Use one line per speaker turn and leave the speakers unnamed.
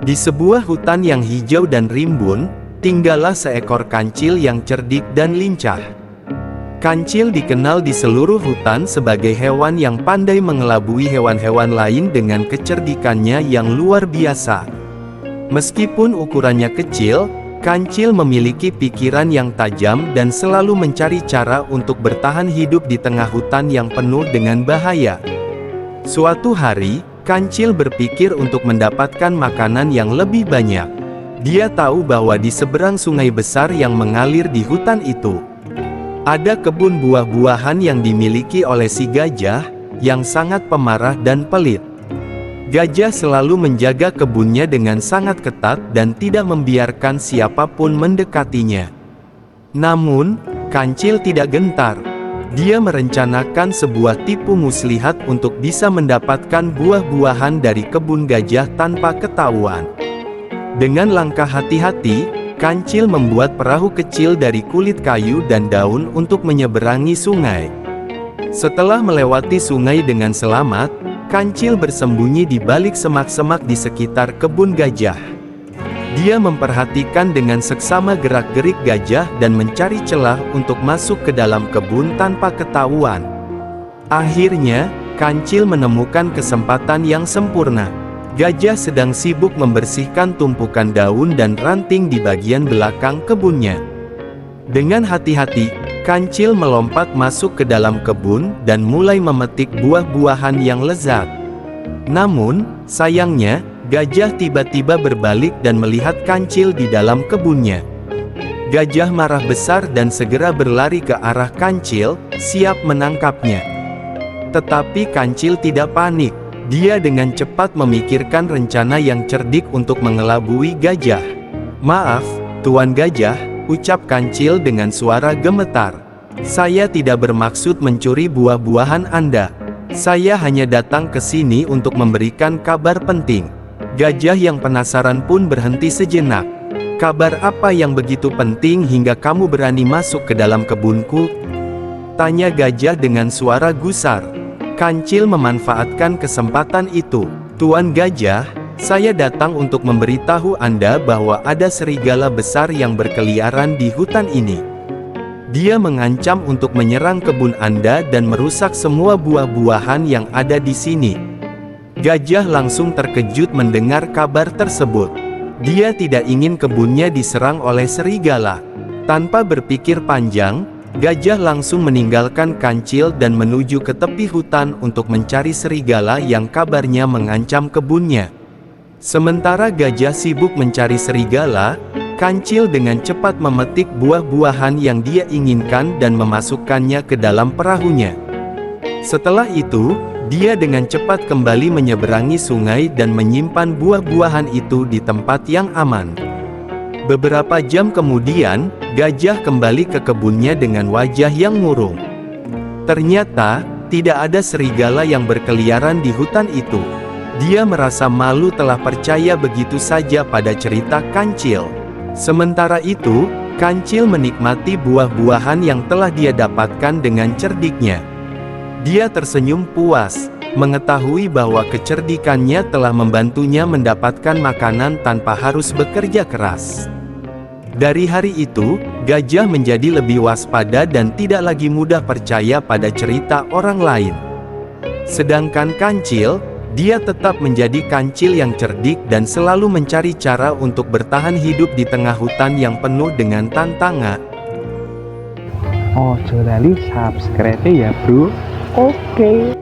Di sebuah hutan yang hijau dan rimbun, tinggallah seekor kancil yang cerdik dan lincah. Kancil dikenal di seluruh hutan sebagai hewan yang pandai mengelabui hewan-hewan lain dengan kecerdikannya yang luar biasa. Meskipun ukurannya kecil, kancil memiliki pikiran yang tajam dan selalu mencari cara untuk bertahan hidup di tengah hutan yang penuh dengan bahaya. Suatu hari, kancil berpikir untuk mendapatkan makanan yang lebih banyak. Dia tahu bahwa di seberang sungai besar yang mengalir di hutan itu, ada kebun buah-buahan yang dimiliki oleh si gajah, yang sangat pemarah dan pelit. Gajah selalu menjaga kebunnya dengan sangat ketat dan tidak membiarkan siapapun mendekatinya. Namun, kancil tidak gentar. Dia merencanakan sebuah tipu muslihat untuk bisa mendapatkan buah-buahan dari kebun gajah tanpa ketahuan. Dengan langkah hati-hati, kancil membuat perahu kecil dari kulit kayu dan daun untuk menyeberangi sungai. Setelah melewati sungai dengan selamat, kancil bersembunyi di balik semak-semak di sekitar kebun gajah. Dia memperhatikan dengan seksama gerak-gerik gajah dan mencari celah untuk masuk ke dalam kebun tanpa ketahuan. Akhirnya, kancil menemukan kesempatan yang sempurna. Gajah sedang sibuk membersihkan tumpukan daun dan ranting di bagian belakang kebunnya. Dengan hati-hati, kancil melompat masuk ke dalam kebun dan mulai memetik buah-buahan yang lezat. Namun, sayangnya, gajah tiba-tiba berbalik dan melihat kancil di dalam kebunnya. Gajah marah besar dan segera berlari ke arah kancil, siap menangkapnya. Tetapi kancil tidak panik. Dia dengan cepat memikirkan rencana yang cerdik untuk mengelabui gajah. "Maaf, Tuan Gajah," ucap kancil dengan suara gemetar. "Saya tidak bermaksud mencuri buah-buahan Anda. Saya hanya datang ke sini untuk memberikan kabar penting." Gajah yang penasaran pun berhenti sejenak. "Kabar apa yang begitu penting hingga kamu berani masuk ke dalam kebunku?" tanya gajah dengan suara gusar. Kancil memanfaatkan kesempatan itu. "Tuan Gajah, saya datang untuk memberitahu Anda bahwa ada serigala besar yang berkeliaran di hutan ini. Dia mengancam untuk menyerang kebun Anda dan merusak semua buah-buahan yang ada di sini." Gajah langsung terkejut mendengar kabar tersebut. Dia tidak ingin kebunnya diserang oleh serigala. Tanpa berpikir panjang, gajah langsung meninggalkan kancil dan menuju ke tepi hutan untuk mencari serigala yang kabarnya mengancam kebunnya. Sementara gajah sibuk mencari serigala, kancil dengan cepat memetik buah-buahan yang dia inginkan dan memasukkannya ke dalam perahunya. Setelah itu, dia dengan cepat kembali menyeberangi sungai dan menyimpan buah-buahan itu di tempat yang aman. Beberapa jam kemudian, gajah kembali ke kebunnya dengan wajah yang murung. Ternyata, tidak ada serigala yang berkeliaran di hutan itu. Dia merasa malu telah percaya begitu saja pada cerita kancil. Sementara itu, kancil menikmati buah-buahan yang telah dia dapatkan dengan cerdiknya. Dia tersenyum puas, mengetahui bahwa kecerdikannya telah membantunya mendapatkan makanan tanpa harus bekerja keras. Dari hari itu, gajah menjadi lebih waspada dan tidak lagi mudah percaya pada cerita orang lain. Sedangkan kancil, dia tetap menjadi kancil yang cerdik dan selalu mencari cara untuk bertahan hidup di tengah hutan yang penuh dengan tantangan.
Ojo lali subscribe ya bro. Oke.